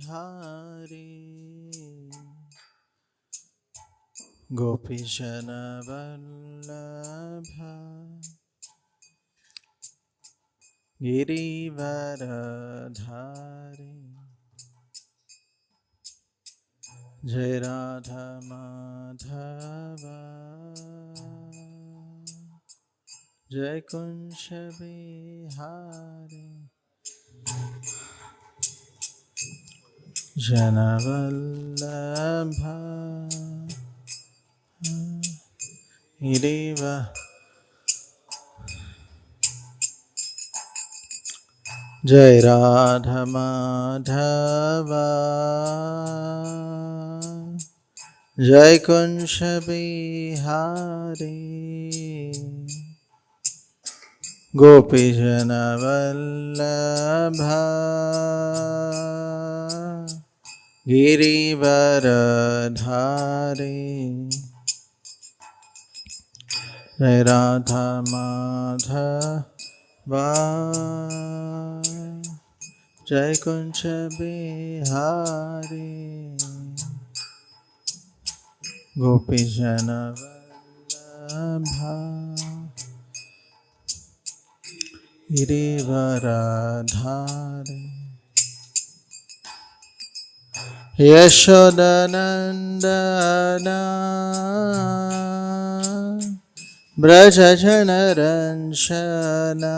Hare Gopijana Vallabha Girivaradhari Jai Radha Madhava Jai Kunsha Vihari Janavallabha Giriva Jai Radha Madhava Jai Kunsha Bihari Gopijana Vallabha Girivaradhari Jai Radha Madhava Jai Kunsha Bihari Gopijana Vallabha Girivaradhari Yashodanandana Brajajanaranshana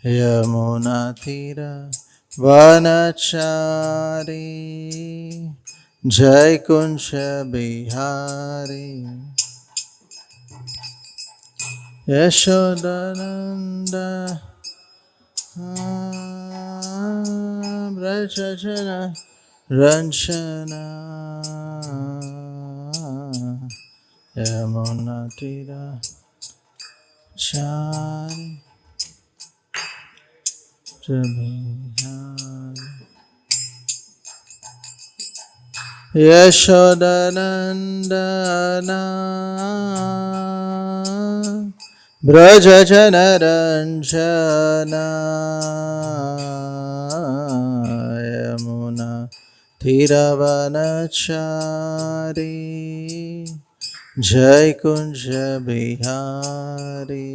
Yamunatira Vanachari Jai Kunsha Bihari Yashodananda Brajajana Ranshana Yamunatira Chari Jabihari Yashodanandana Brajajanaranjana Yamuna Thiravanachari Jai Kunja Bihari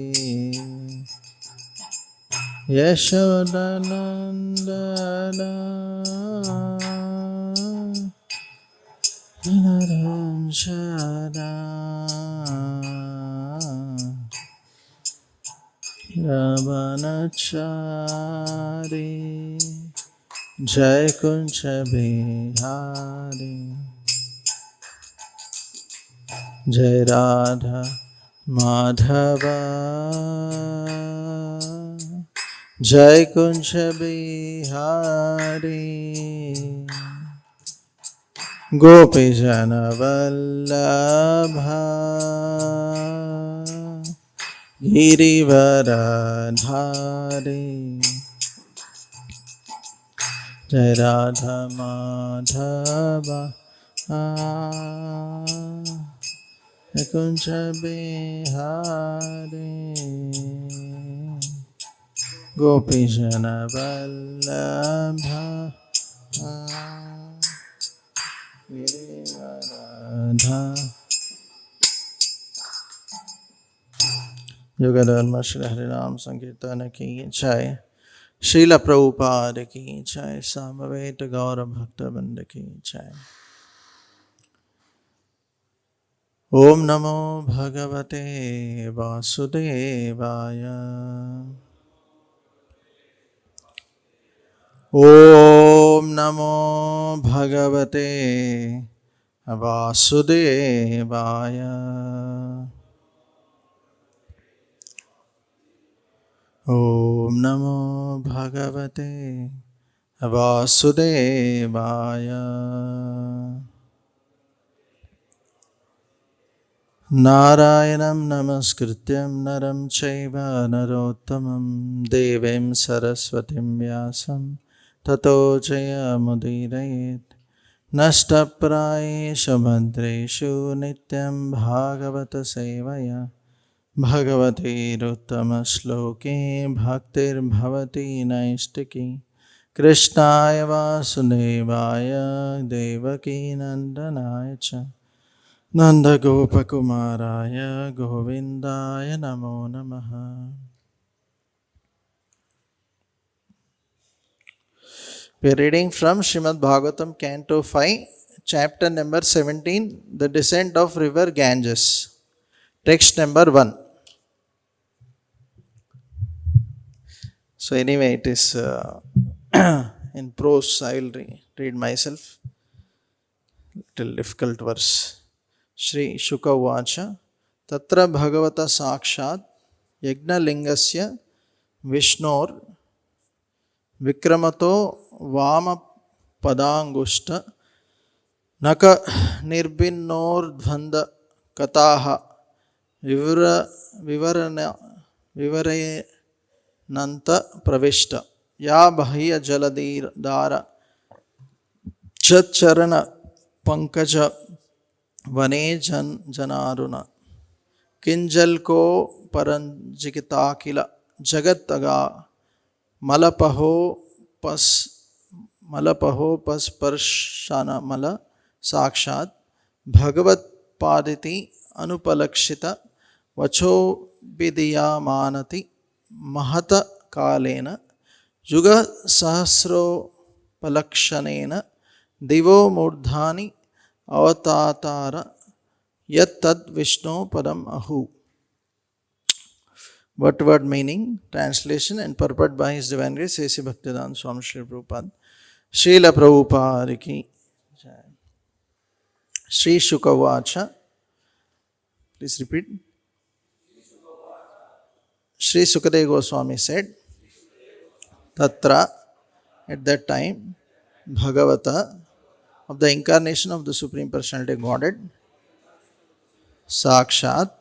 Yashodanandana Naranjana Ravanachari Jai Kunja Bihari Jai Radha Madhava Jai Kunja Bihari Gopijana Vallabha Girivaradhari Jai Radha Madhava Kunja Bihari Gopijana Vallabha Girivaradhari Yogadharma Shri Harinam Sankirtana ki jai Srila Prabhupada ki jai Samaveta Gaura Bhakta Vrinda ki jai Om Namo Bhagavate Vasudevaya Om Namo Bhagavate Vasudevaya Om Namo Bhagavate Vasudevaya Narayanam Namaskrityam Naram Chaiva Narottamam Devim Saraswatim Vyasam Tato Jayamudirayet Nashtaprayeshu Bhadreshu Nityam Bhagavata Sevaya Bhagavate Ruttama Shloke Bhaktir Bhavati Naistiki Krishnaya Vasudevaya Devaki Nandanaaya cha Nanda Gopakumaraya Govindaya Namo Namaha. We are reading from Srimad Bhagavatam, Canto 5, Chapter number 17, The Descent of River Ganges. Text number 1. So anyway, it is in prose. I will read myself. Little difficult verse. Shri Shuka Vacha Tatra Bhagavata Sakshat Yajna Lingasya Vishnor Vikramato Vama Padangushta Naka Nirbinordvanda Kataha Vivarana Vivare Nanta Pravishta Ya Bahya Jaladir Dara Chatcharana Pankaja Vane Janaruna Kinjal ko Paranjikita Kila Jagataga Malapaho pas Parshana Mala Sakshat Bhagavat Paditi Anupalakshita Vacho Vidya Manati Mahata Kalena Yuga Sahasro Palakshanena Divo Murdhani Avatatara Yat Tad Vishnu Padam Ahu. Word meaning, translation and purport by His Divine Grace A.C. Bhaktivedanta Swami Srila Prabhupada. Srila Prabhupada ki jai. Shri Shuka Vacha. Please repeat. Shri Sukadeva Goswami said, Tatra, at that time, Bhagavata, of the incarnation of the Supreme Personality of Godhead, Sakshat,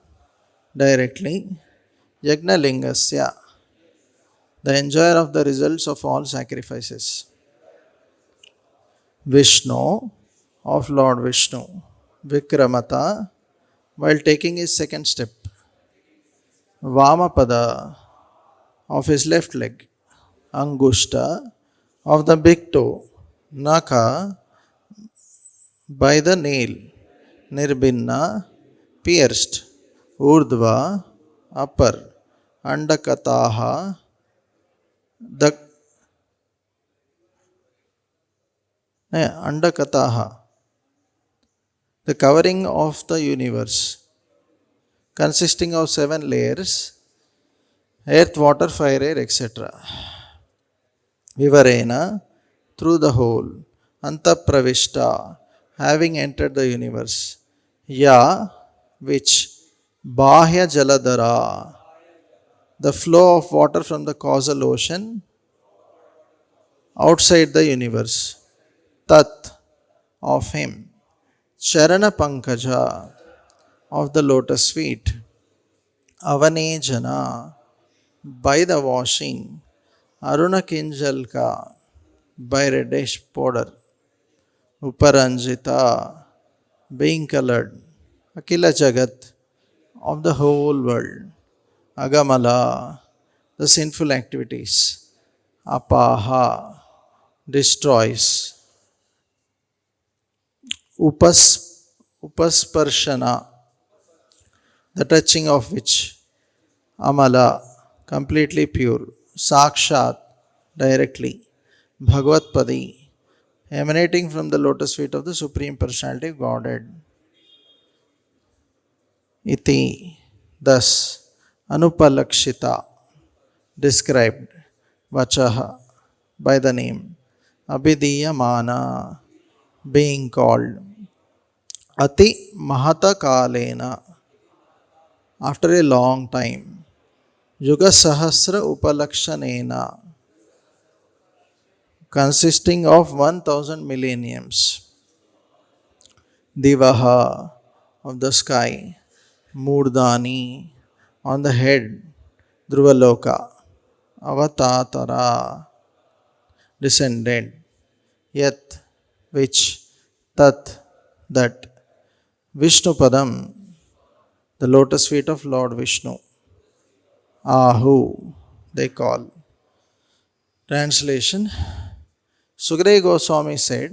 directly, Yajna Lingasya, the enjoyer of the results of all sacrifices, Vishnu, of Lord Vishnu, Vikramata, while taking his second step, Vamapada, of his left leg, Angushta, of the big toe, Naka, by the nail, Nirbinna, pierced, Urdhva, upper, Andakataha, Andakataha, the covering of the universe, consisting of 7 layers, earth, water, fire, air, etc. Vivarena, through the whole, Antapravishta, having entered the universe, Ya, which, Bahya Jaladhara, the flow of water from the causal ocean outside the universe, Tat, of him, Charana Pankaja, of the lotus feet, Avanejana, by the washing, Aruna Kinjalka, by reddish powder, Uparanjita, being colored, Akila Jagat, of the whole world, Agamala, the sinful activities, Apaha, destroys, Upasparshana, the touching of which, Amala, completely pure, Sakshat, directly, Bhagavatpadi, emanating from the lotus feet of the Supreme Personality of Godhead. Iti, thus, Anupalakshita, described, Vachaha, by the name, Abhidiyamana, being called, Ati Mahata Kalena, after a long time, Yuga Sahasra Upalakshanena, consisting of 1000 millenniums, Divaha, of the sky, Murdani, on the head, Dhruvaloka, Avatatara, descended, Yat, which, Tat, that, Vishnupadam, the lotus feet of Lord Vishnu, Ahu, they call. Translation: Sukadeva Goswami said,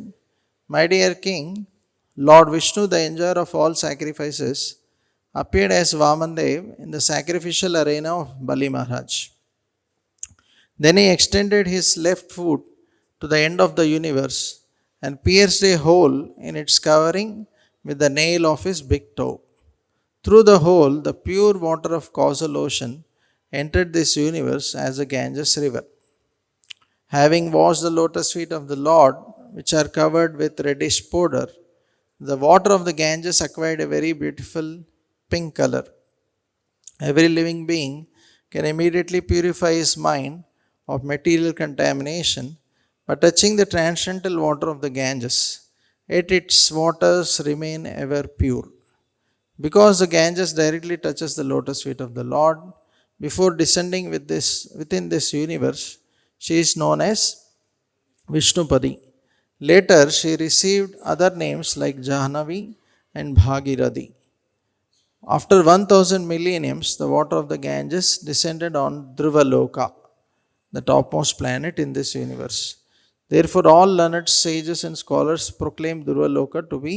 "My dear king, Lord Vishnu, the enjoyer of all sacrifices, appeared as Vamandev in the sacrificial arena of Bali Maharaj. Then he extended his left foot to the end of the universe and pierced a hole in its covering with the nail of his big toe. Through the hole, the pure water of causal ocean entered this universe as a Ganges river. Having washed the lotus feet of the Lord, which are covered with reddish powder, the water of the Ganges acquired a very beautiful pink color. Every living being can immediately purify his mind of material contamination by touching the transcendental water of the Ganges, yet its waters remain ever pure. Because the Ganges directly touches the lotus feet of the Lord before descending within this universe, she is known as Vishnupadi. Later, she received other names like Jahnavi and Bhagirathi. After 1000 millenniums, the water of the Ganges descended on Dhruvaloka, the topmost planet in this universe. Therefore, all learned sages and scholars proclaim Dhruvaloka to be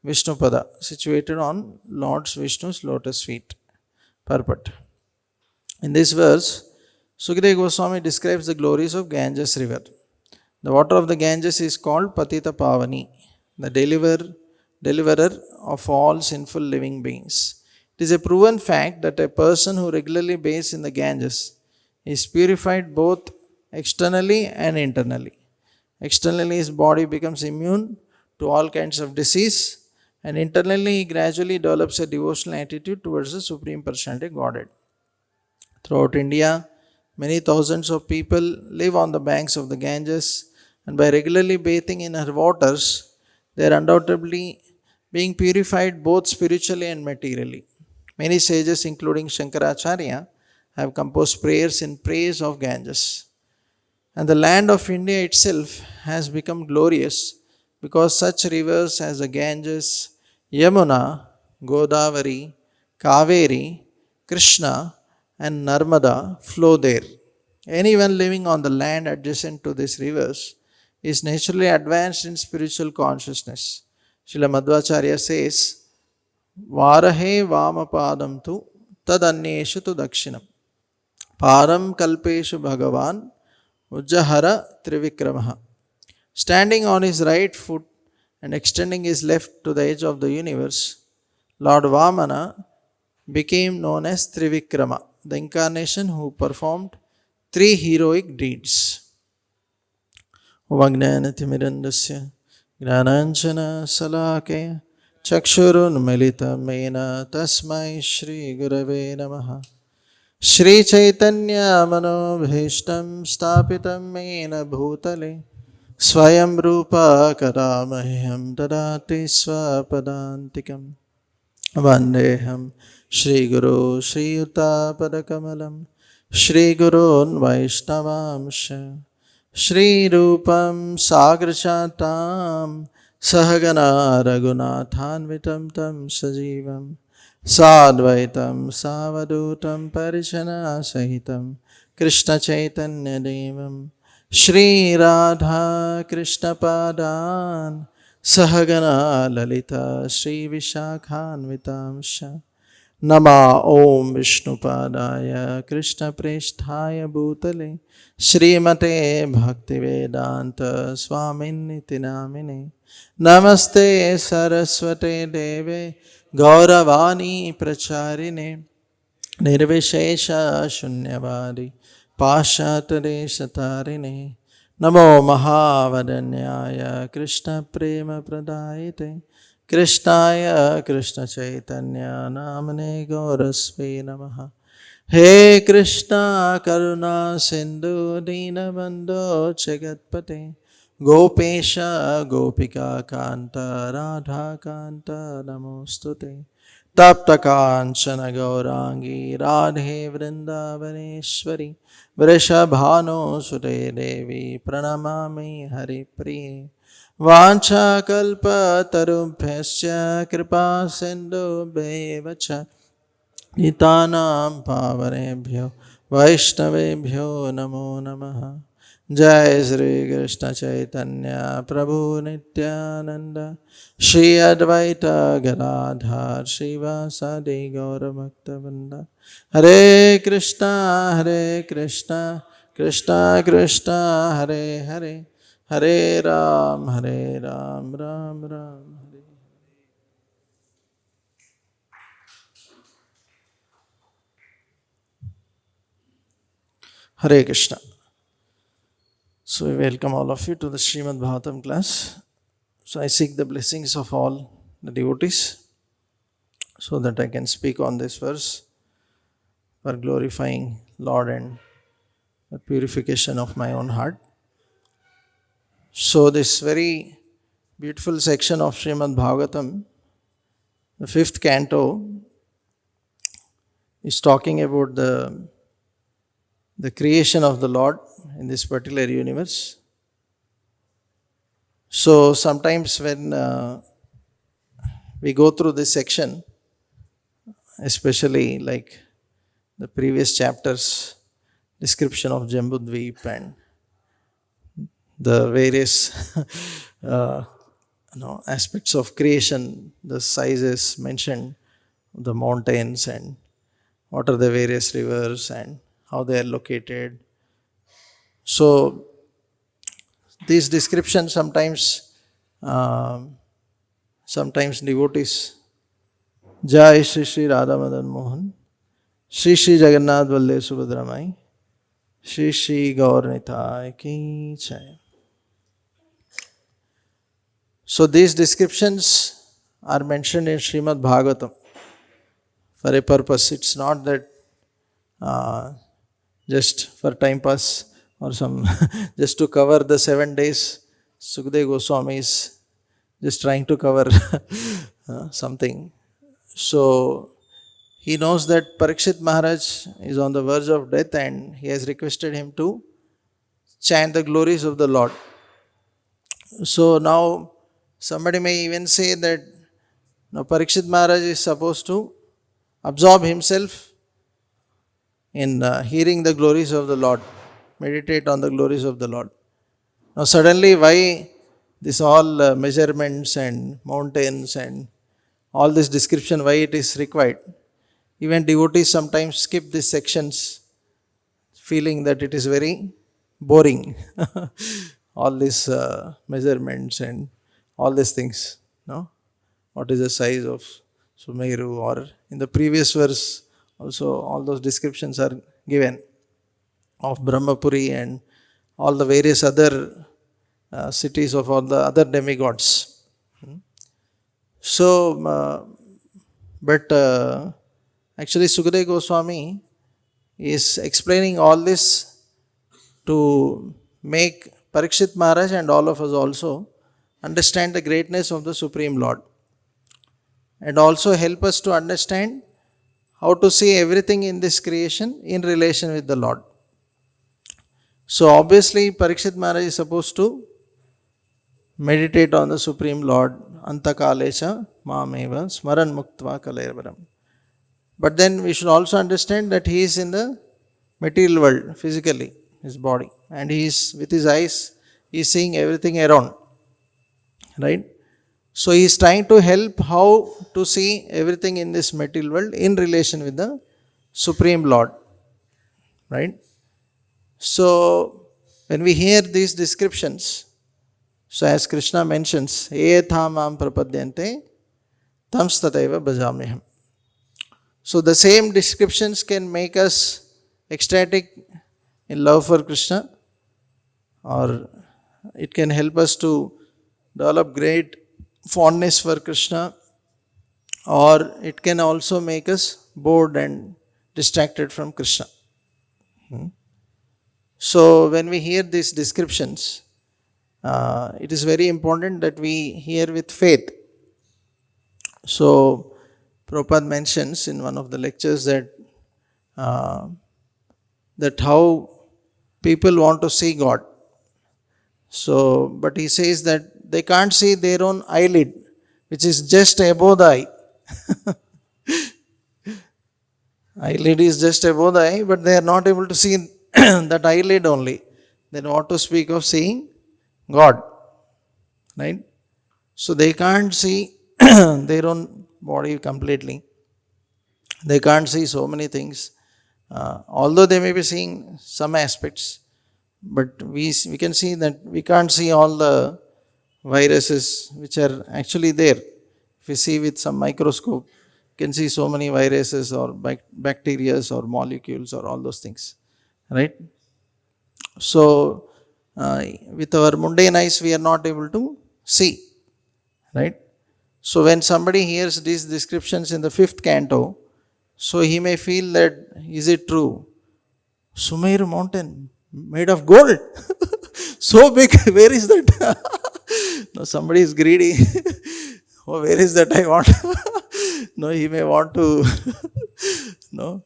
Vishnupada, situated on Lord Vishnu's lotus feet. Purport. In this verse, Sukadeva Goswami describes the glories of Ganges river. The water of the Ganges is called Patita Pavani, the deliverer of all sinful living beings. It is a proven fact that a person who regularly bathes in the Ganges is purified both externally and internally. Externally, his body becomes immune to all kinds of disease, and internally, he gradually develops a devotional attitude towards the Supreme Personality Godhead. Throughout India, many thousands of people live on the banks of the Ganges, and by regularly bathing in her waters, they are undoubtedly being purified both spiritually and materially. Many sages, including Shankaracharya, have composed prayers in praise of Ganges. And the land of India itself has become glorious because such rivers as the Ganges, Yamuna, Godavari, Kaveri, Krishna, and Narmada flow there. Anyone living on the land adjacent to these rivers is naturally advanced in spiritual consciousness. Srila Madhvacharya says, Varahe Vamapadam tu tadanyeshu tu dakshinam. Param kalpeshu bhagavan ujjahara trivikramaha. Standing on his right foot and extending his left to the edge of the universe, Lord Vamana became known as Trivikrama, the incarnation who performed 3 heroic deeds. Vagnanatimirandasya Gnananjana Salakaya Chakshurunmilitam Mena Tasmai Shri Gurave Namaha. Shri Chaitanya Manobhishtam Stapitam Mena Bhutale Swayam Rupa Karamaham Dadati Swapadantikam Vandeham Shri Guru Shri Yuta Padakamalam Shri Gurun Vaishnavamsha Shri Rupam Sagrachatam Sahagana Raghunathanvitam Tam Sajivam Sadvaitam Savadutam Parishana Sahitam Krishna Chaitanya Devam Shri Radha Krishna Padan Sahagana Lalita Shri Vishakhanvitamsha Nama Om Vishnupadaya Krishna Presthaya Bhutale Srimate Bhaktivedanta Swaminiti Namine Namaste Saraswate Deve Gauravani Pracharine Nirvishesha Shunyavadi Pashatare Satarine Namo Mahavadanyaya Krishna Prema Pradayate Krishnaya Krishna Chaitanya Namane Gaurasve Namaha. He Krishna Karuna Sindhu Dinabandho Jagatpate Gopesha Gopika Kanta Radha Kanta Namostute Tapta Kanchana Gaurangi Radhe Vrindavaneshwari Vrishabhano Sute Devi Pranamami Hari Priye Vancha Kalpa Tarubhyasya Kripa Sindhu Bevacha Nitanam Pavanebhyo Vaishnavebhyo Namo Namaha. Jai Sri Krishna Chaitanya Prabhu Nityananda Shri Advaita Gadadhar Srivasadi Gaura Bhaktavrinda. Hare Krishna Krishna Krishna Hare Hare, Hare Ram Ram Ram. Hare Krishna. So we welcome all of you to the Srimad Bhagavatam class. So I seek the blessings of all the devotees so that I can speak on this verse for glorifying Lord and the purification of my own heart. So this very beautiful section of Srimad Bhagavatam, the 5th canto, is talking about the creation of the Lord in this particular universe. So sometimes when we go through this section, especially like the previous chapters, description of Jambudvip and the various aspects of creation, the sizes mentioned, the mountains and what are the various rivers and how they are located. So these descriptions sometimes devotees, Jai Shri Shri Radha Madan Mohan, Shri Shri Jagannath Valde Subhadramai, Shri Shri Gaur Nitai Ki Jai. So these descriptions are mentioned in Srimad Bhagavatam for a purpose. It's not that just for time pass or some just to cover the 7 days. Sukadeva Goswami is just trying to cover something. So he knows that Parikshit Maharaj is on the verge of death and he has requested him to chant the glories of the Lord. So now somebody may even say that Parikshit Maharaj is supposed to absorb himself in hearing the glories of the Lord, meditate on the glories of the Lord. Now suddenly why this all measurements and mountains and all this description, why it is required? Even devotees sometimes skip these sections feeling that it is very boring. All these measurements and all these things. No? What is the size of Sumeru, or in the previous verse also all those descriptions are given of Brahmapuri and all the various other cities of all the other demigods. So, but actually Sukadeva Goswami is explaining all this to make Parikshit Maharaj and all of us also understand the greatness of the Supreme Lord and also help us to understand how to see everything in this creation in relation with the Lord. So obviously Parikshit Maharaj is supposed to meditate on the Supreme Lord, Antakalecha Mameva Smaran Muktva Kalervaram. But then we should also understand that he is in the material world, physically, his body, and he is with his eyes, he is seeing everything around. Right? So he is trying to help how to see everything in this material world in relation with the Supreme Lord. Right? So when we hear these descriptions, so as Krishna mentions, Ethamam prapadyante tamstateva bhajamyaham. So the same descriptions can make us ecstatic in love for Krishna, or it can help us to develop great fondness for Krishna, or it can also make us bored and distracted from Krishna. So when we hear these descriptions, it is very important that we hear with faith. So Prabhupada mentions in one of the lectures that how people want to see God. So, but he says that they can't see their own eyelid, which is just above the eye. Eyelid is just above the eye, but they are not able to see that eyelid only. then what to speak of seeing God, right? So they can't see their own body completely. They can't see so many things. Although they may be seeing some aspects, but we can see that we can't see all the viruses which are actually there. If we see with some microscope, you can see so many viruses or bacteria or molecules or all those things, right? So, with our mundane eyes, we are not able to see, right? So, when somebody hears these descriptions in the 5th canto, so he may feel that, is it true? Sumer mountain made of gold. So big, where is that? No, somebody is greedy. Oh, where is that? I want. No, he may want to. No,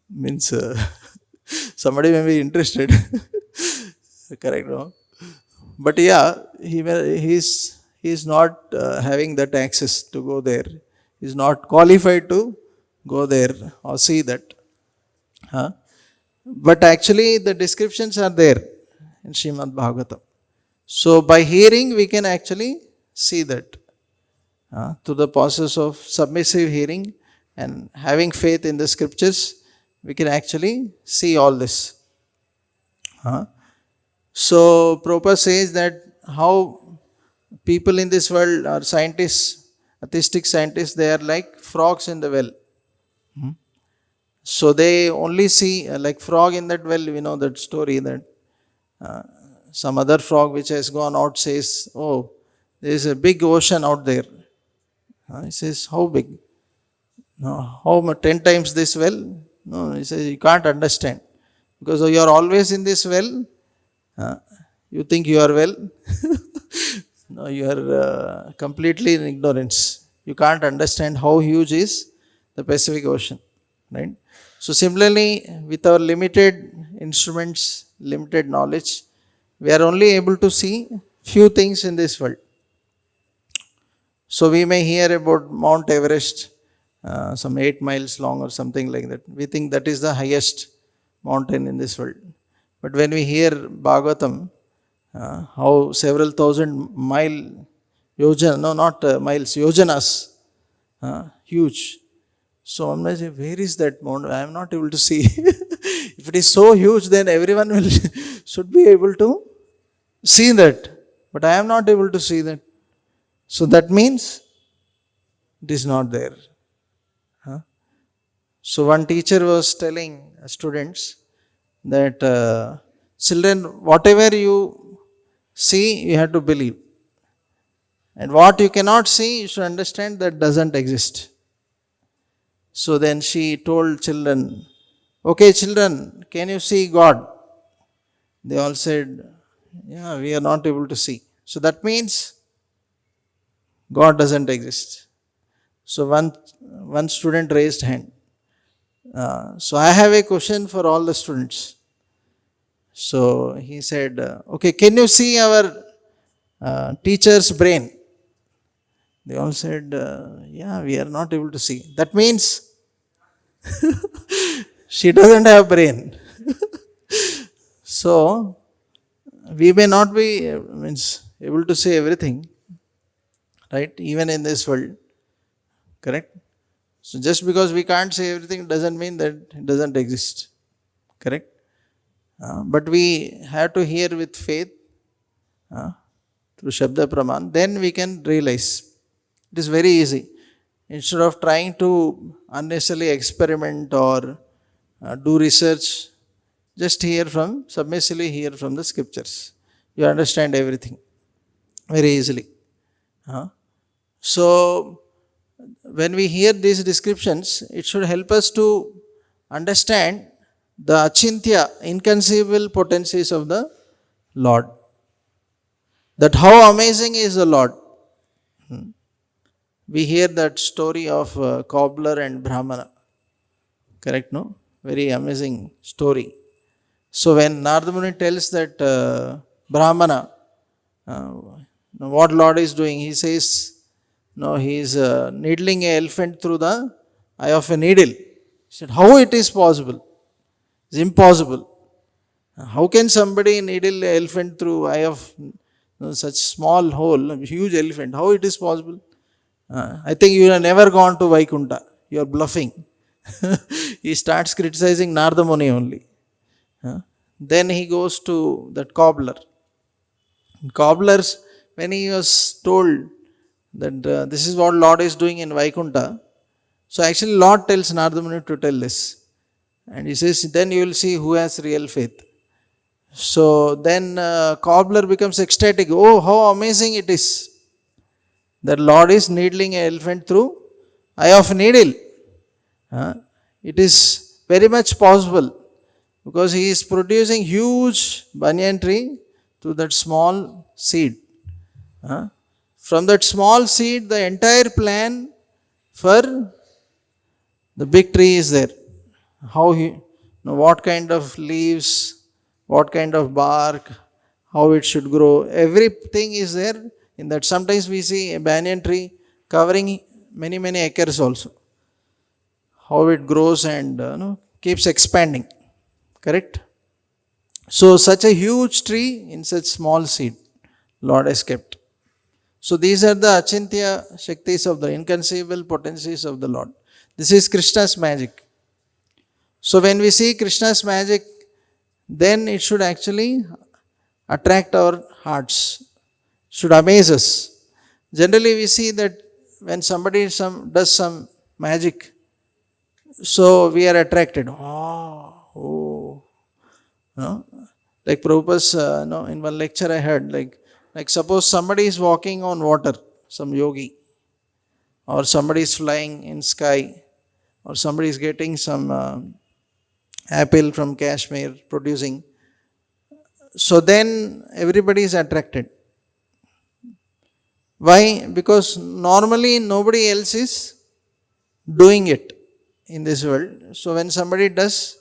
means somebody may be interested. Correct, no? But yeah, he's not having that access to go there. He's not qualified to go there or see that. Huh? But actually, the descriptions are there in Srimad Bhagavatam. So, by hearing, we can actually see that. Through the process of submissive hearing and having faith in the scriptures, we can actually see all this. So, Prabhupada says that how people in this world are scientists, atheistic scientists, they are like frogs in the well. So they only see like frog in that well, we know that story that some other frog which has gone out says, oh, there is a big ocean out there. He says, how big? No, how much? 10 times this well? No, he says, you can't understand. Because you are always in this well, you think you are well. No, you are completely in ignorance. You can't understand how huge is the Pacific Ocean. Right? So similarly, with our limited instruments, limited knowledge, we are only able to see few things in this world. So we may hear about Mount Everest, some 8 miles long or something like that. We think that is the highest mountain in this world. But when we hear Bhagavatam, how several thousand mile yojana, no, not miles, yojanas, huge. So one may say, where is that mountain? I am not able to see. If it is so huge, then everyone will should be able to see that. But I am not able to see that. So that means it is not there. So one teacher was telling students that children, whatever you see, you have to believe. And what you cannot see, you should understand that doesn't exist. So then she told children, okay children, can you see God? They all said, yeah, we are not able to see. So that means God doesn't exist. So one student raised hand. So I have a question for all the students. So he said, okay, can you see our teacher's brain? They all said, yeah, we are not able to see. That means she doesn't have brain. So we may not be able to see everything, right? Even in this world, correct? So just because we can't see everything doesn't mean that it doesn't exist, correct? But we have to hear with faith through Shabda Praman, then we can realize. It is very easy. Instead of trying to unnecessarily experiment or do research, just submissively hear from the scriptures. You understand everything very easily. So, when we hear these descriptions, it should help us to understand the achintya, inconceivable potencies of the Lord. That how amazing is the Lord. We hear that story of cobbler and Brahmana. Correct, no? Very amazing story. So when Narada Muni tells that Brahmana, what Lord is doing, he says, no, he is needling an elephant through the eye of a needle. He said, how it is possible? It's impossible. How can somebody needle an elephant through eye of such small hole, a huge elephant? How it is possible? I think you have never gone to Vaikunta. You are bluffing. He starts criticizing Narada Muni only. Then he goes to that cobbler. Cobblers, when he was told that this is what Lord is doing in Vaikunta, so actually Lord tells Narada Muni to tell this. And he says, then you will see who has real faith. So then cobbler becomes ecstatic. Oh, how amazing it is that Lord is needling an elephant through eye of needle. It is very much possible because he is producing huge banyan tree to that small seed. From that small seed, the entire plan for the big tree is there. What kind of leaves, what kind of bark, how it should grow, everything is there in that. Sometimes we see a banyan tree covering many acres also. How it grows and keeps expanding. Correct? So such a huge tree in such small seed, Lord has kept. So these are the achintya shaktis of the inconceivable potencies of the Lord. This is Krishna's magic. So when we see Krishna's magic, then it should actually attract our hearts, should amaze us. Generally we see that when somebody does some magic, so we are attracted. Like Prabhupada's, in one lecture I heard, like suppose somebody is walking on water, some yogi, or somebody is flying in sky, or somebody is getting some apple from Kashmir producing. So then everybody is attracted. Why? Because normally nobody else is doing it in this world. So when somebody does,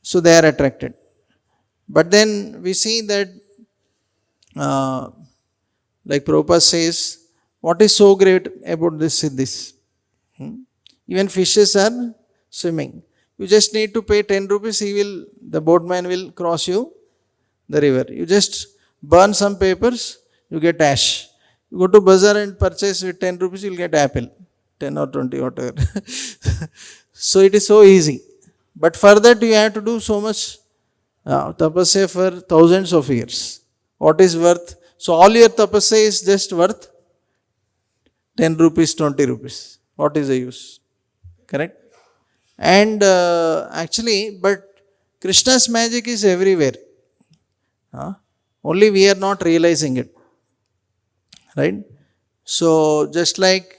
so they are attracted. But then we see that, like Prabhupada says, what is so great about this siddhis? Even fishes are swimming. You just need to pay 10 rupees, the boatman will cross you the river. You just burn some papers, you get ash. You go to bazaar and purchase with 10 rupees, you will get apple. 10 or 20, whatever. So it is so easy. But for that you have to do so much tapasya for thousands of years. What is worth? So all your tapasya is just worth 10 rupees, 20 rupees. What is the use? Correct? And but Krishna's magic is everywhere. Only we are not realizing it. Right? So just like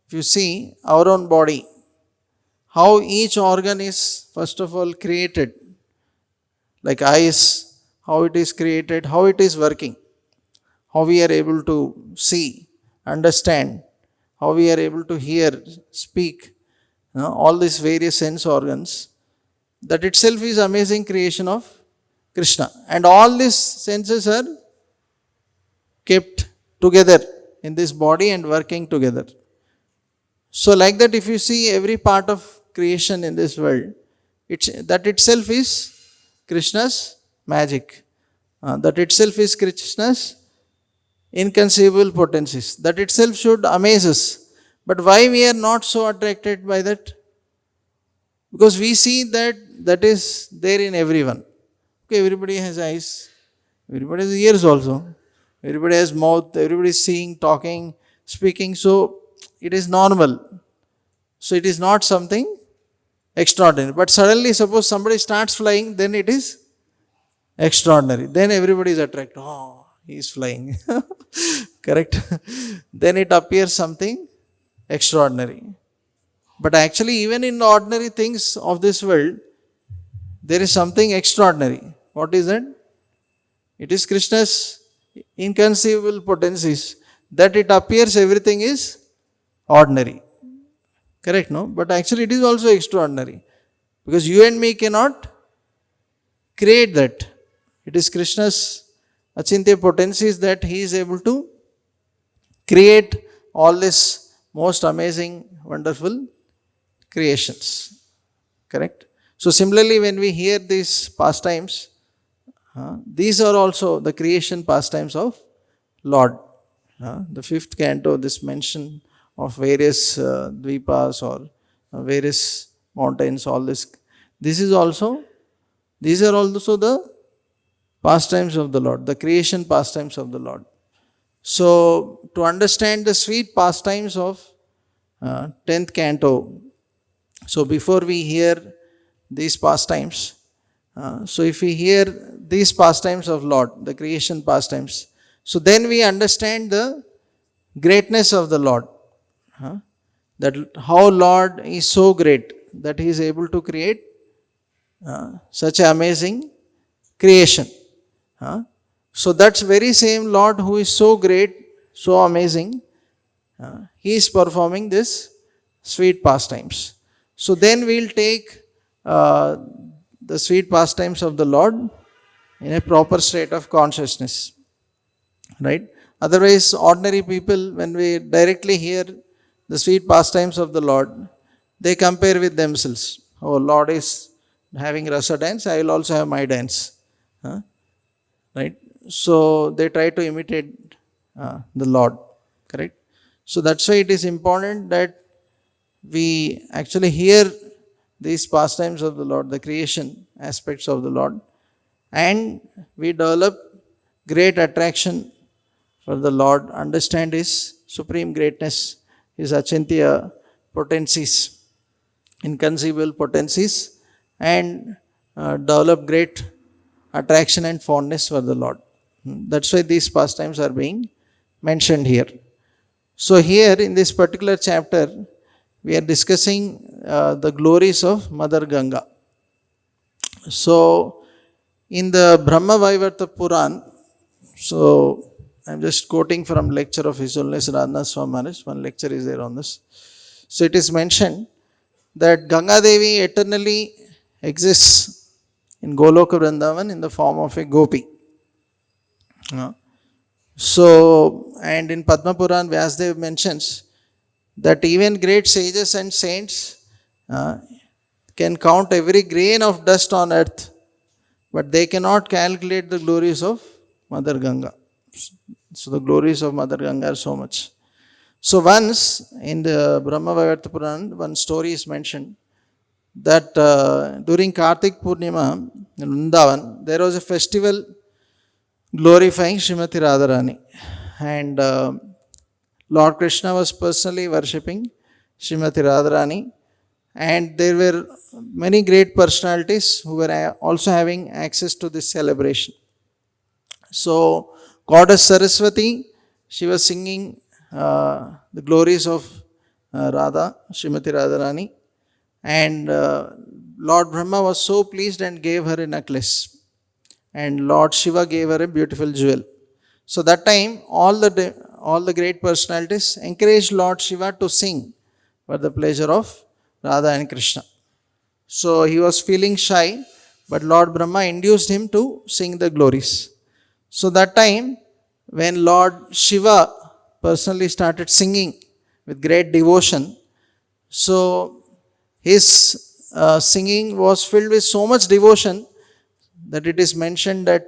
if you see our own body, how each organ is first of all created, like eyes, how it is created, how it is working, how we are able to see, understand, how we are able to hear, speak, all these various sense organs, that itself is amazing creation of Krishna. And all these senses are kept together in this body and working together. So like that, if you see every part of creation in this world, that itself is Krishna's magic. That itself is Krishna's inconceivable potencies. That itself should amaze us. But why we are not so attracted by that? Because we see that is there in everyone. Okay, everybody has eyes, everybody has ears also, everybody has mouth, everybody is seeing, talking, speaking. So it is normal. So it is not something extraordinary. But suddenly suppose somebody starts flying, then it is extraordinary. Then everybody is attracted. Oh, he is flying. Correct? Then it appears something extraordinary. But actually even in the ordinary things of this world, there is something extraordinary. What is that? It is Krishna's inconceivable potencies, that it appears everything is ordinary. Correct, no? But actually it is also extraordinary. Because you and me cannot create that. It is Krishna's achintya potencies that he is able to create all this most amazing, wonderful creations. Correct? So similarly, when we hear these pastimes, These are also the creation pastimes of Lord. The fifth canto, this mention of various dvipas or various mountains, all this. These are also the pastimes of the Lord, the creation pastimes of the Lord. So, to understand the sweet pastimes of 10th canto, so before we hear these pastimes, so if we hear these pastimes of Lord, the creation pastimes, so then we understand the greatness of the Lord. That how Lord is so great that He is able to create such an amazing creation. So that's very same Lord who is so great, so amazing, He is performing this sweet pastimes. So then we'll take the sweet pastimes of the Lord in a proper state of consciousness. Right? Otherwise, ordinary people, when we directly hear the sweet pastimes of the Lord, they compare with themselves. Oh, Lord is having rasa dance, I will also have my dance. Right? So they try to imitate the Lord. Correct? So that's why it is important that we actually hear these pastimes of the Lord, the creation aspects of the Lord, and we develop great attraction for the Lord, understand His supreme greatness, His achintya potencies, inconceivable potencies, and develop great attraction and fondness for the Lord. That's why these pastimes are being mentioned here. So here in this particular chapter, we are discussing the glories of Mother Ganga. So in the Brahma Vaivarta Puran, so I'm just quoting from lecture of His Holiness Radhanath Swami Maharaj. One lecture is there on this. So it is mentioned that Ganga Devi eternally exists in Goloka Vrindavan in the form of a gopi. So, and in Padma Puran, Vyasdev mentions that even great sages and saints can count every grain of dust on earth, but they cannot calculate the glories of Mother Ganga. So the glories of Mother Ganga are so much. So once in the Brahma Vaivarta Puran, one story is mentioned that during Kartik Purnima in Vrindavan, there was a festival glorifying Srimati Radharani, and Lord Krishna was personally worshipping Srimati Radharani, and there were many great personalities who were also having access to this celebration. So Goddess Saraswati, she was singing the glories of Radha, Srimati Radharani, and Lord Brahma was so pleased and gave her a necklace, and Lord Shiva gave her a beautiful jewel. So that time all the great personalities encouraged Lord Shiva to sing for the pleasure of Radha and Krishna. So he was feeling shy, but Lord Brahma induced him to sing the glories. So that time when Lord Shiva personally started singing with great devotion, so his singing was filled with so much devotion that it is mentioned that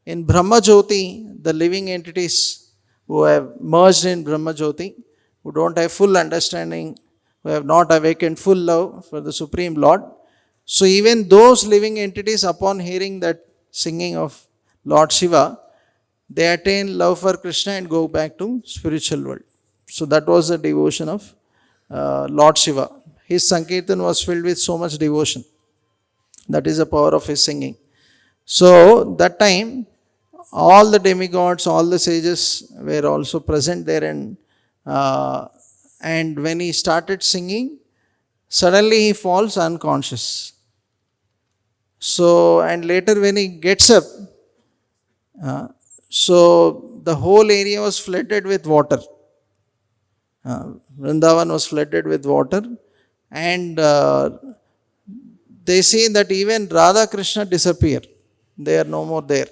in Brahma Jyoti, the living entities who have merged in Brahma Jyoti, who don't have full understanding, who have not awakened full love for the Supreme Lord, so even those living entities, upon hearing that singing of Lord Shiva, they attain love for Krishna and go back to spiritual world. So that was the devotion of Lord Shiva. His Sankirtan was filled with so much devotion. That is the power of his singing. So that time, all the demigods, all the sages were also present there, and when he started singing, suddenly he falls unconscious. So, and later when he gets up, so the whole area was flooded with water. Vrindavan was flooded with water, and they see that even Radha Krishna disappear. They are no more there.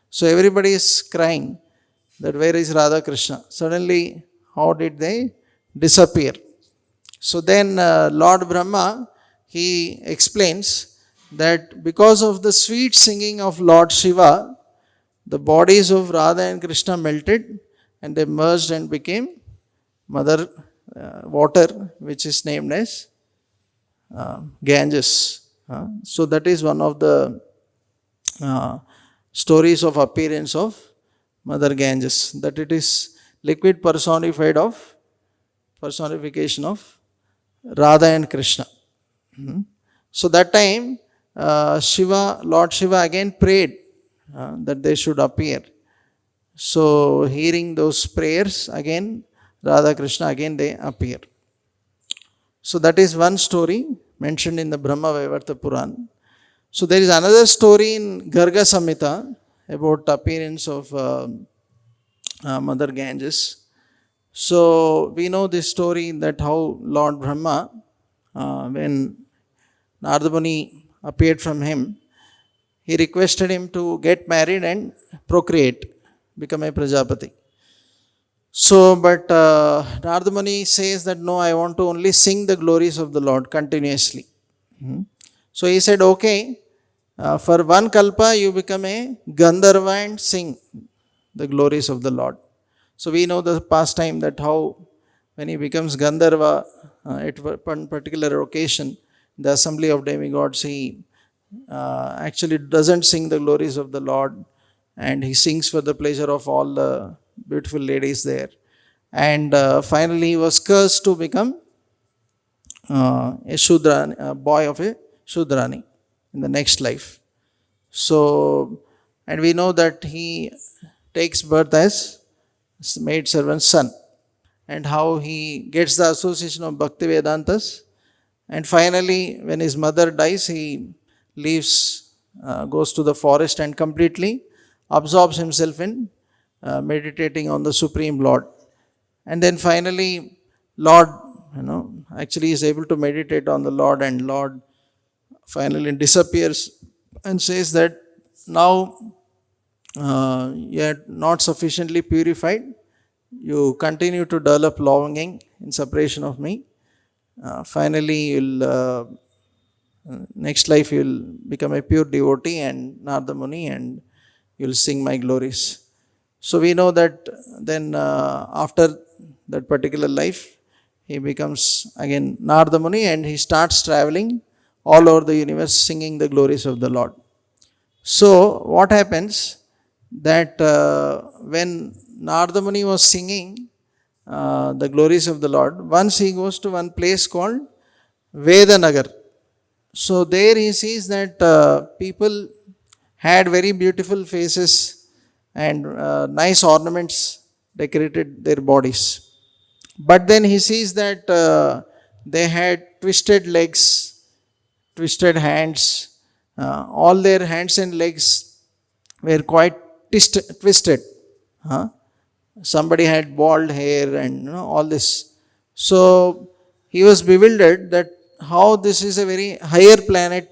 So everybody is crying that where is Radha Krishna? Suddenly, how did they disappear? So then Lord Brahma, he explains that because of the sweet singing of Lord Shiva, the bodies of Radha and Krishna melted and they merged and became mother water, which is named as Ganges. So that is one of the stories of appearance of Mother Ganges, that it is liquid personification of Radha and Krishna. So that time Lord Shiva again prayed that they should appear. So hearing those prayers, again Radha Krishna, again they appear. So that is one story mentioned in the Brahma Vaivarta Puran. So there is another story in Garga Samhita about appearance of Mother Ganges. So we know this story, that how Lord Brahma, when Narada Muni appeared from him, he requested him to get married and procreate, become a Prajapati. So, but Narada Muni says that no, I want to only sing the glories of the Lord continuously. So he said, okay, for one kalpa you become a Gandharva and sing the glories of the Lord. So we know the pastime, that how when he becomes Gandharva at one particular occasion, the assembly of demigods, he actually doesn't sing the glories of the Lord, and he sings for the pleasure of all the beautiful ladies there. And finally he was cursed to become a Shudrani, a boy of a Shudrani in the next life. So, and we know that he takes birth as maid servant's son, and how he gets the association of Bhakti Vedantas, and finally when his mother dies, he leaves, goes to the forest and completely absorbs himself in meditating on the Supreme Lord. And then finally Lord, actually is able to meditate on the Lord, and Lord finally disappears and says that now you are not sufficiently purified, you continue to develop longing in separation of me. Finally you'll next life you will become a pure devotee and Narada Muni, and you will sing my glories. So we know that then after that particular life, he becomes again Narada Muni, and he starts traveling all over the universe singing the glories of the Lord. So what happens, that when Narada Muni was singing the glories of the Lord, once he goes to one place called Vedanagar. So there he sees that people had very beautiful faces and nice ornaments decorated their bodies. But then he sees that they had twisted legs, twisted hands, all their hands and legs were quite twisted. Somebody had bald hair and all this. So he was bewildered that how this is a very higher planet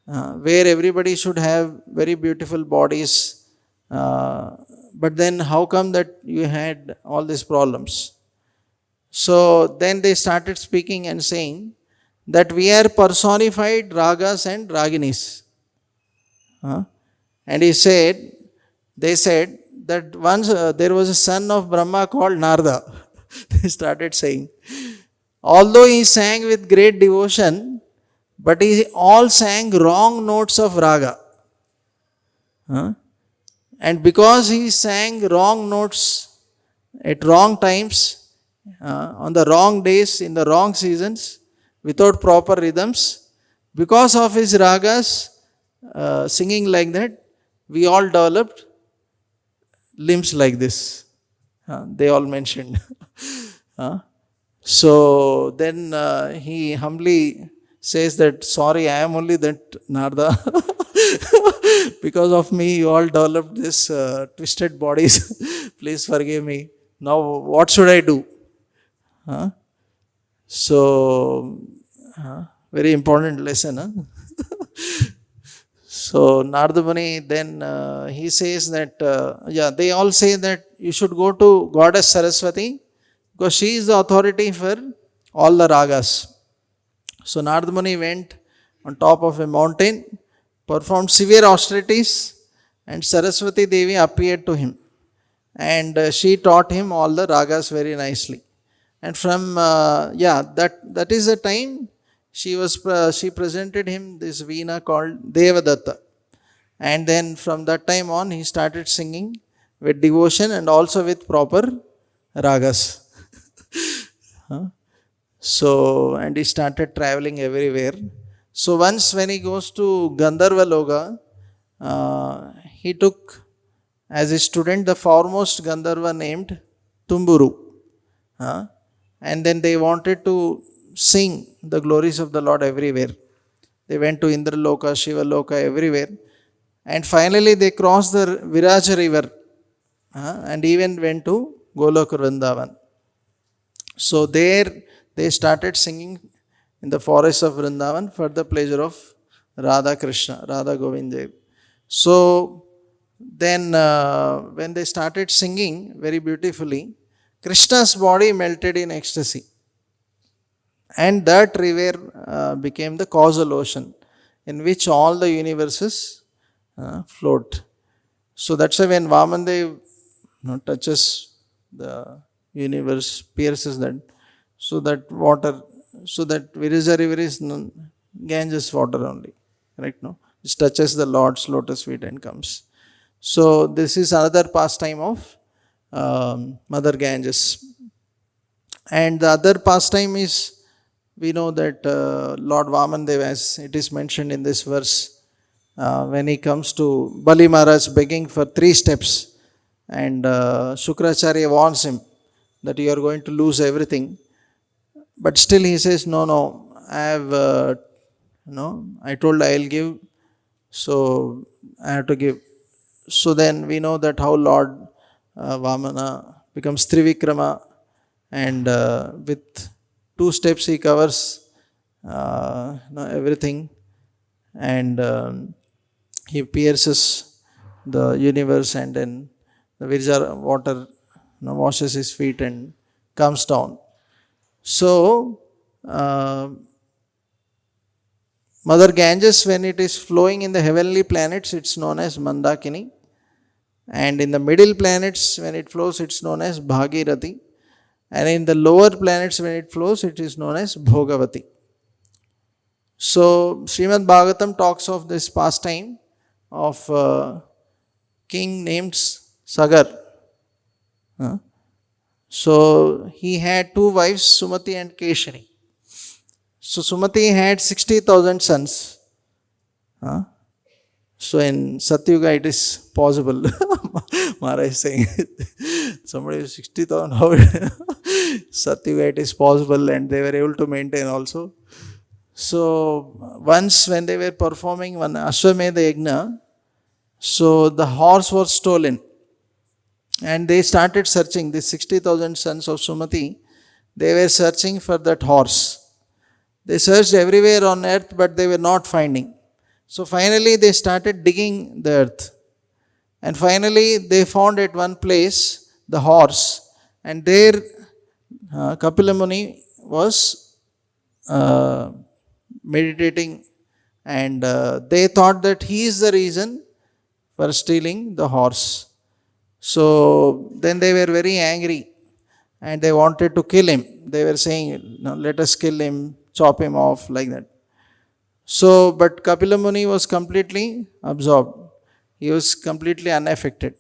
where everybody should have very beautiful bodies, but then how come that you had all these problems? So then they started speaking and saying that we are personified Ragas and Raginis. And they said that once there was a son of Brahma called Narada. They started saying, although he sang with great devotion, but he all sang wrong notes of Raga. And because he sang wrong notes at wrong times, on the wrong days, in the wrong seasons, without proper rhythms, because of his ragas singing like that, we all developed limbs like this. They all mentioned. So then he humbly says that, sorry, I am only that Narada. Because of me, you all developed this twisted bodies. Please forgive me. Now, what should I do? So, very important lesson. So, Narada Muni then he says that, they all say that you should go to Goddess Saraswati, because she is the authority for all the ragas. So Narada Muni went on top of a mountain, performed severe austerities, and Saraswati Devi appeared to him. And she taught him all the ragas very nicely. And from, that is the time she presented him this veena called Devadatta. And then from that time on, he started singing with devotion and also with proper ragas. Huh? So, and he started traveling everywhere. So once when he goes to Gandharva Loka, he took as a student the foremost Gandharva named Tumburu. And then they wanted to sing the glories of the Lord everywhere. They went to Indra Loka, Shiva Loka, everywhere. And finally they crossed the Viraja river and even went to Goloka Vrindavan. So there they started singing in the forest of Vrindavan for the pleasure of Radha Krishna, Radha Govinda. So then when they started singing very beautifully, Krishna's body melted in ecstasy. And that river became the causal ocean in which all the universes float. So that's why when Vamandev touches the universe, pierces that, so that water, so that Virija river is Ganges water only. Right? No? It touches the Lord's lotus feet and comes. So this is another pastime of Mother Ganges. And the other pastime is, we know that Lord Vamandev, as it is mentioned in this verse, when he comes to Bali Maharaj begging for 3 steps, and Shukracharya warns him that you are going to lose everything. But still he says, no, I have, I told I will give, so I have to give. So then we know that how Lord Vamana becomes Trivikrama, and with 2 steps he covers everything, and he pierces the universe, and then the Virja water washes his feet and comes down. So Mother Ganges, when it is flowing in the heavenly planets, it's known as Mandakini. And in the middle planets, when it flows, it's known as Bhagirathi. And in the lower planets, when it flows, it is known as Bhogavati. So Srimad Bhagavatam talks of this pastime of king named Sagar. So he had 2 wives, Sumati and Keshari. So Sumati had 60,000 sons. So in Satyuga it is possible. Maharaj is saying, somebody is 60,000, how Satyuga it is possible, and they were able to maintain also. So once when they were performing one Ashwamedha Yajna, so the horse was stolen. And they started searching, the 60,000 sons of Sumati, they were searching for that horse. They searched everywhere on earth, but they were not finding. So finally they started digging the earth. And finally they found at one place the horse. And there Kapila Muni was meditating, and they thought that he is the reason for stealing the horse. So then they were very angry and they wanted to kill him. They were saying, no, let us kill him, chop him off, like that. So, but Kapila Muni was completely absorbed. He was completely unaffected.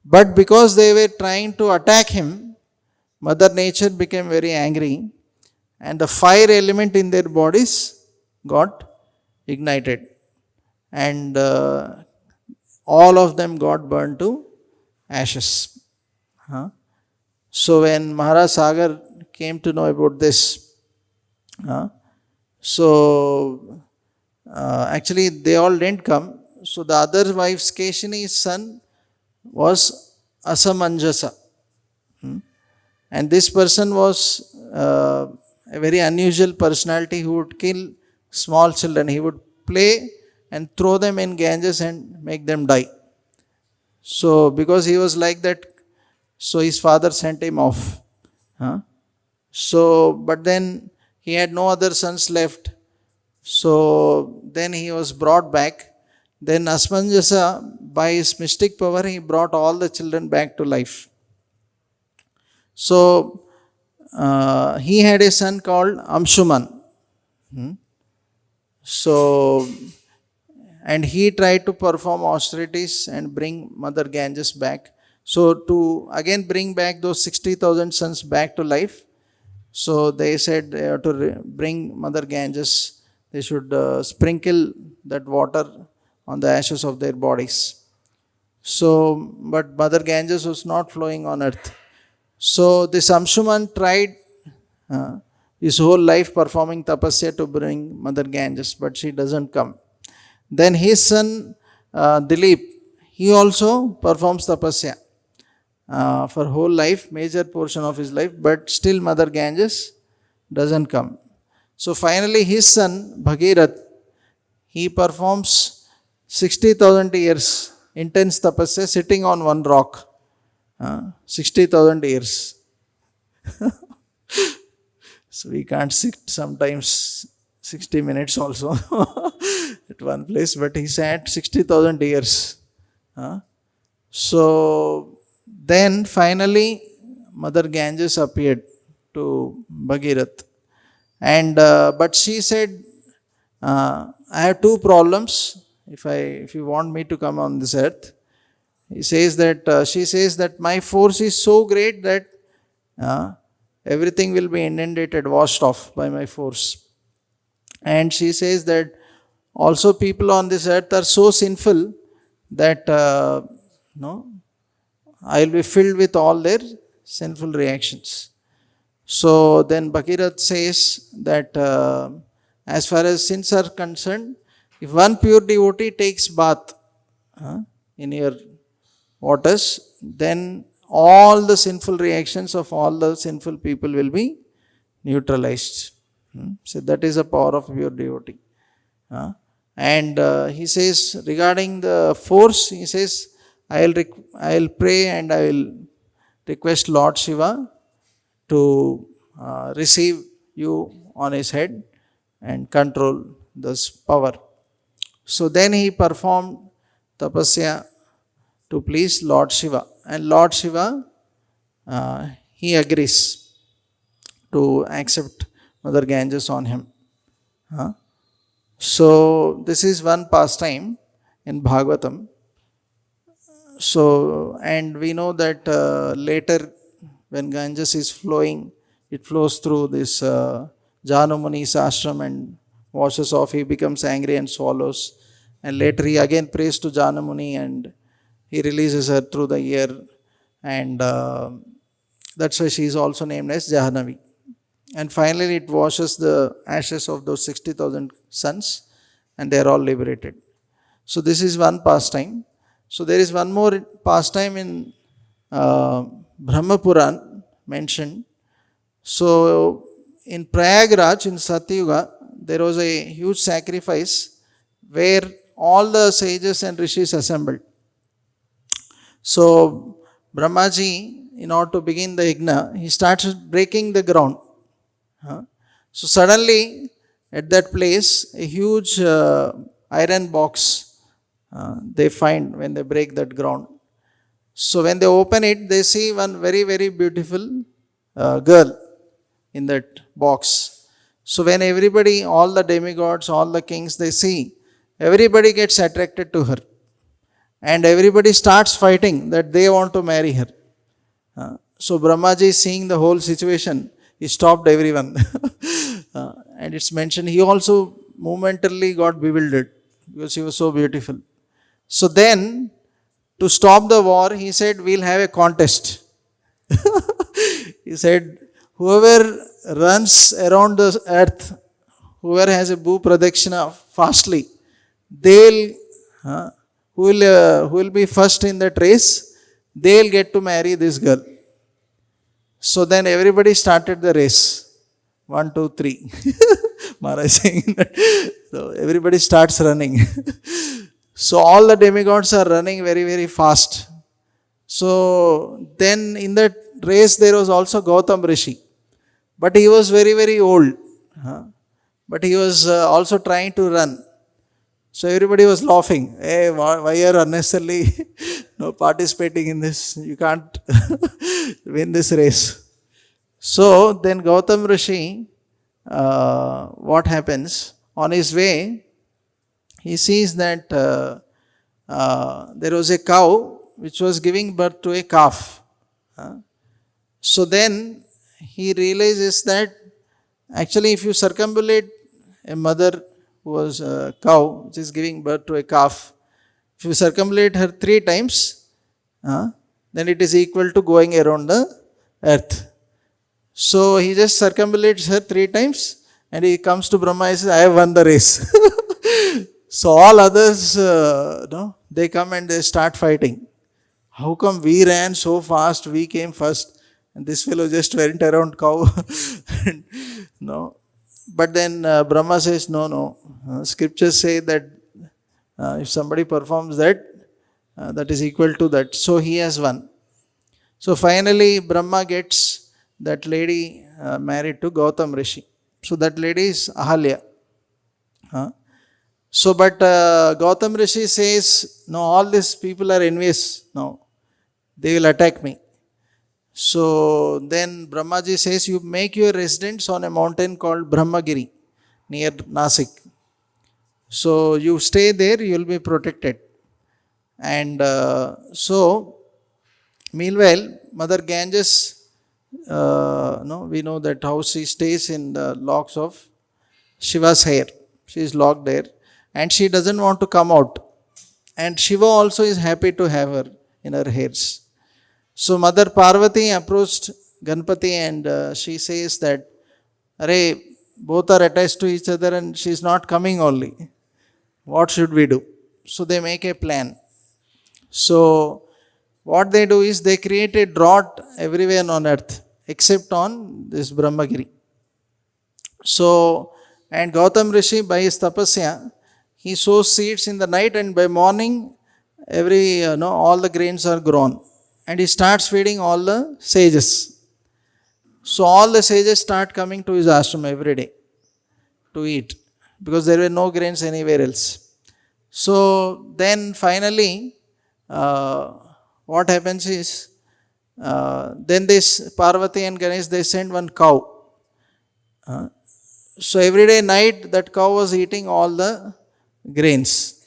But because they were trying to attack him, Mother Nature became very angry, and the fire element in their bodies got ignited. And all of them got burned to ashes. So when Maharaj Sagar came to know about this, actually they all didn't come. So the other wife's Keshini's son was Asamanjasa. And this person was a very unusual personality who would kill small children. He would play and throw them in Ganges and make them die. So because he was like that, so his father sent him off. So, but then he had no other sons left. So then he was brought back. Then Asmanjasa, by his mystic power, he brought all the children back to life. So he had a son called Amshuman. So, and he tried to perform austerities and bring Mother Ganges back. So to again bring back those 60,000 sons back to life, so they said they have to bring Mother Ganges, they should sprinkle that water on the ashes of their bodies. So, but Mother Ganges was not flowing on earth. So this Amshuman tried his whole life performing tapasya to bring Mother Ganges, but she doesn't come. Then his son Dilip, he also performs tapasya for whole life, major portion of his life, but still Mother Ganges doesn't come. So finally his son Bhagirath, he performs 60,000 years intense tapasya sitting on one rock. 60,000 years. So we can't sit sometimes 60 minutes also at one place, but he sat 60,000 years. So then finally Mother Ganges appeared to Bhagirath, and but she said, I have two problems if you want me to come on this earth. He says that she says that my force is so great that everything will be inundated, washed off by my force. And she says that also people on this earth are so sinful that I will be filled with all their sinful reactions. So then Bhagirath says that as far as sins are concerned, if one pure devotee takes bath in your waters, then all the sinful reactions of all the sinful people will be neutralized. So that is the power of pure devotee. And he says regarding the force, he says, I will pray and I will request Lord Shiva to receive you on his head and control this power. So then he performed tapasya to please Lord Shiva, and Lord Shiva he agrees to accept Mother Ganges on him. So this is one pastime in Bhagavatam. So, and we know that later when Ganges is flowing, it flows through this Janumuni's ashram and washes off. He becomes angry and swallows, and later he again prays to Janamuni and he releases her through the ear, and that's why she is also named as Jahanavi. And finally it washes the ashes of those 60,000 sons and they are all liberated. So this is one pastime. So there is one more pastime in Brahma Puran mentioned. So in Prayagraj in Satyuga, there was a huge sacrifice where all the sages and rishis assembled. So Brahmaji, in order to begin the yajna, he starts breaking the ground. So suddenly at that place, a huge iron box they find when they break that ground. So when they open it, they see one very, very beautiful girl in that box. So when everybody, all the demigods, all the kings, they see, everybody gets attracted to her. And everybody starts fighting that they want to marry her. So Brahmaji, seeing the whole situation, he stopped everyone. And it's mentioned, he also momentarily got bewildered because she was so beautiful. So then, to stop the war, he said, we'll have a contest. He said, whoever runs around the earth, whoever has a bhu pradakshina fastly, who will be first in that race, they'll get to marry this girl. So then everybody started the race. 1, 2, 3. Maharaj saying that. So everybody starts running. So all the demigods are running very, very fast. So then in that race there was also Gautam Rishi. But he was very, very old. but he was also trying to run. So everybody was laughing. Hey, why are you unnecessarily participating in this? You can't win this race. So then Gautam Rishi, what happens? On his way, he sees that there was a cow which was giving birth to a calf. So then he realizes that actually if you circumambulate a mother who was a cow which is giving birth to a calf, if you circumambulate her 3 times, then it is equal to going around the earth. So he just circumambulates her 3 times and he comes to Brahma and says, I have won the race. So all others, they come and they start fighting. How come we ran so fast, we came first, and this fellow just went around cow? No. But then Brahma says, no. Scriptures say that if somebody performs that, that is equal to that. So he has won. So finally Brahma gets that lady married to Gautam Rishi. So that lady is Ahalya. So but Gautam Rishi says, no, all these people are envious. No, they will attack me. So then Brahmaji says, you make your residence on a mountain called Brahmagiri near Nasik. So you stay there, you will be protected. And so meanwhile, Mother Ganges, we know that how she stays in the locks of Shiva's hair. She is locked there and she doesn't want to come out. And Shiva also is happy to have her in her hairs. So Mother Parvati approached Ganpati and she says that, Arey, both are attached to each other and she is not coming only. What should we do? So they make a plan. So what they do is they create a drought everywhere on earth except on this Brahmagiri. So, and Gautam Rishi by his tapasya, he sows seeds in the night and by morning all the grains are grown. And he starts feeding all the sages. So all the sages start coming to his ashram every day to eat because there were no grains anywhere else. So then finally, what happens is, then this Parvati and Ganesh, they send one cow. So every day night that cow was eating all the grains.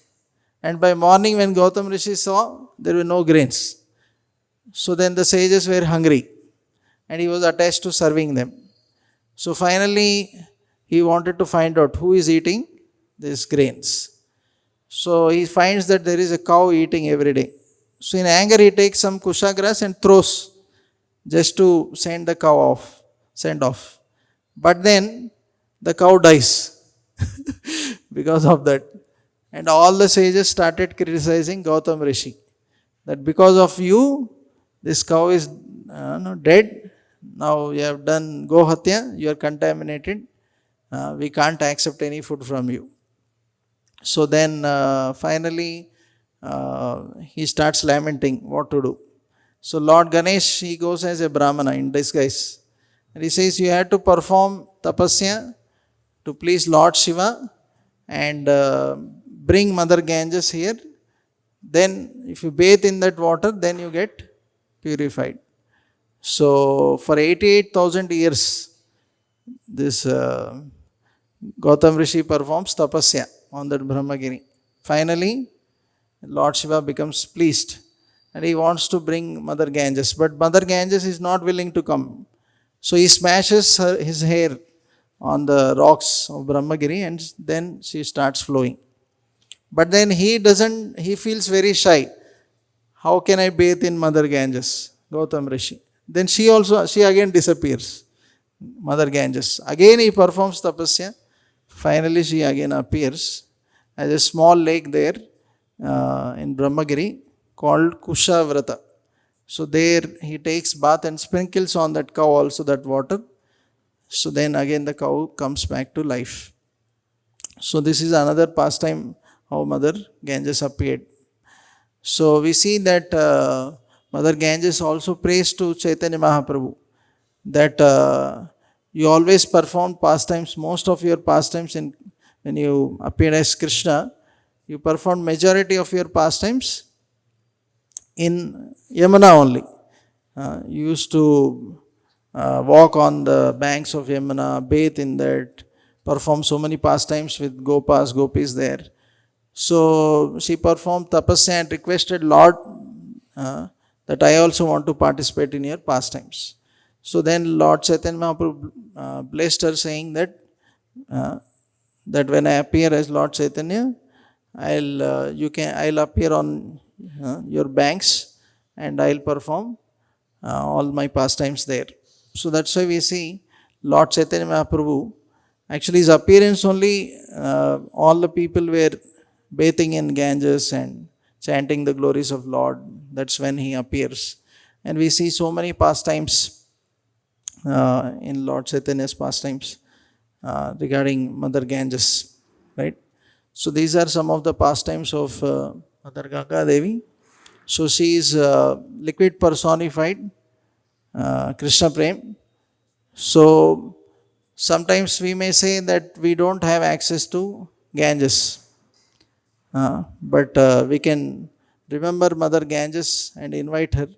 And by morning when Gautam Rishi saw, there were no grains. So then the sages were hungry and he was attached to serving them. So finally he wanted to find out who is eating these grains. So he finds that there is a cow eating every day. So in anger he takes some kusha grass and throws just to send the cow off, send off. But then the cow dies because of that. And all the sages started criticizing Gautam Rishi that because of you, this cow is dead. Now you have done Gohatya, you are contaminated. We can't accept any food from you. So then finally he starts lamenting what to do. So Lord Ganesh, he goes as a Brahmana in disguise. And he says, you have to perform tapasya to please Lord Shiva and bring Mother Ganges here. Then if you bathe in that water, then you get purified. So for 88,000 years, this Gautam Rishi performs tapasya on that Brahmagiri. Finally, Lord Shiva becomes pleased and he wants to bring Mother Ganges. But Mother Ganges is not willing to come. So he smashes his hair on the rocks of Brahmagiri and then she starts flowing. But then he feels very shy. How can I bathe in Mother Ganges? Gautam Rishi. Then she again disappears. Mother Ganges. Again he performs tapasya. Finally she again appears as a small lake there in Brahmagiri called Kushavrata. So there he takes bath and sprinkles on that cow also that water. So then again the cow comes back to life. So this is another pastime how Mother Ganges appeared. So we see that Mother Ganges also prays to Chaitanya Mahaprabhu that You always performed pastimes, most of your pastimes when you appeared as Krishna, you performed majority of your pastimes in Yamuna only. You used to walk on the banks of Yamuna, bathe in that, perform so many pastimes with Gopas, Gopis there. So she performed tapasya and requested Lord that I also want to participate in your pastimes. So then Lord Chaitanya Mahaprabhu blessed her, saying that that when I appear as Lord Chaitanya, I'll appear on your banks and I'll perform all my pastimes there. So that's why we see Lord Chaitanya Mahaprabhu, actually his appearance only, all the people were bathing in Ganges and chanting the glories of Lord. That's when he appears. And we see so many pastimes in Lord Chaitanya's pastimes regarding Mother Ganges, right? So these are some of the pastimes of Mother Ganga Devi. So she is liquid personified Krishna Prem. So sometimes we may say that we don't have access to Ganges, but we can remember Mother Ganges and invite her.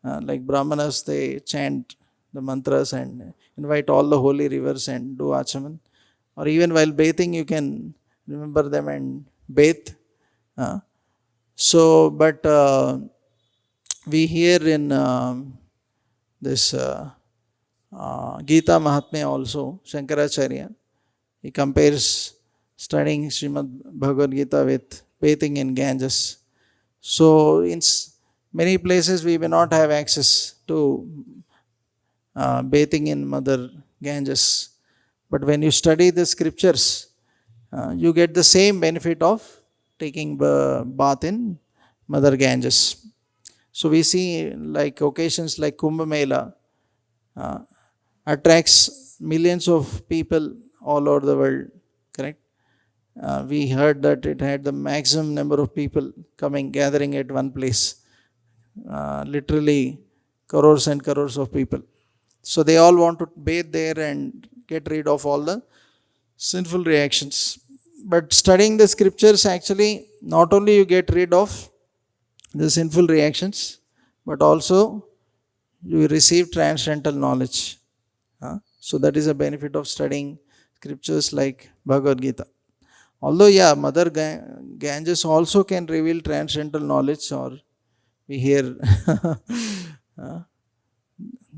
Like Brahmanas, they chant the mantras and invite all the holy rivers and do achaman. Or even while bathing, you can remember them and bathe. But we hear in this Gita Mahatmya also, Shankaracharya, he compares studying Srimad Bhagavad Gita with bathing in Ganges. So in many places we may not have access to bathing in Mother Ganges. But when you study the scriptures, you get the same benefit of taking bath in Mother Ganges. So we see like occasions like Kumbh Mela attracts millions of people all over the world, correct? We heard that it had the maximum number of people gathering at one place. Literally crores and crores of people. So they all want to bathe there and get rid of all the sinful reactions. But studying the scriptures, actually, not only you get rid of the sinful reactions, but also you receive transcendental knowledge. So that is a benefit of studying scriptures like Bhagavad Gita. Although, Mother Ganges also can reveal transcendental knowledge, or we hear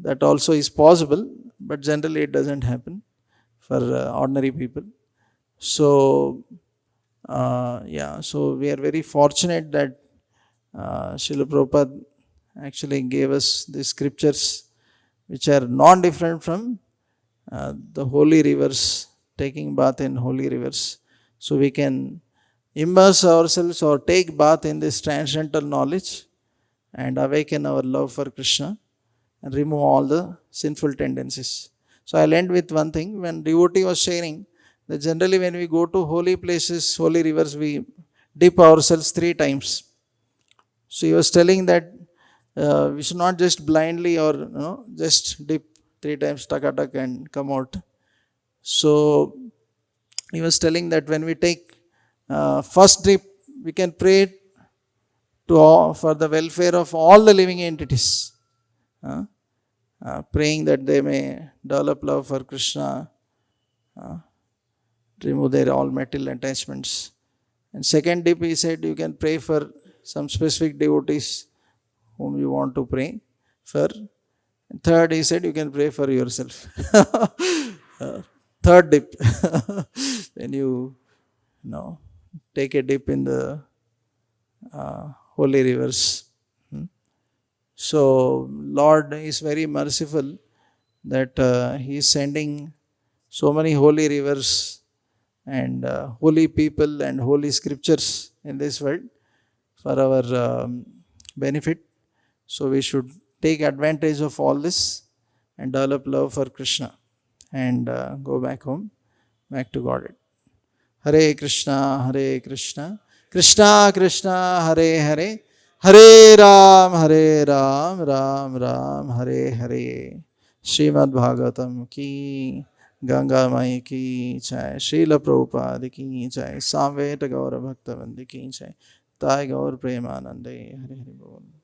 that also is possible, but generally it doesn't happen for ordinary people. So, so we are very fortunate that Srila Prabhupada actually gave us the scriptures which are non-different from the holy rivers, taking bath in holy rivers. So we can immerse ourselves or take bath in this transcendental knowledge and awaken our love for Krishna and remove all the sinful tendencies. So I'll end with one thing. When devotee was sharing that generally when we go to holy places, holy rivers, we dip ourselves 3 times. So he was telling that we should not just blindly or just dip 3 times, tak and come out. So he was telling that when we take first dip, we can pray for the welfare of all the living entities. Praying that they may develop love for Krishna, remove their all material attachments. And second dip, he said, you can pray for some specific devotees whom you want to pray for. And third, he said, you can pray for yourself. Third dip, when you take a dip in the holy rivers. So Lord is very merciful that He is sending so many holy rivers and holy people and holy scriptures in this world for our benefit. So we should take advantage of all this and develop love for Krishna and go back home, back to Godhead. Hare Krishna, Hare Krishna, Krishna Krishna, Hare Hare, Hare Ram, Ram Ram, Hare Hare. Shrimad Bhagavatam की, गंगा माई की जय, श्रील प्रभुपाद की जय, सामवेद गौर भक्तवृंद की जय, ताय गौर प्रेमानंदे, हरि हरि बोल।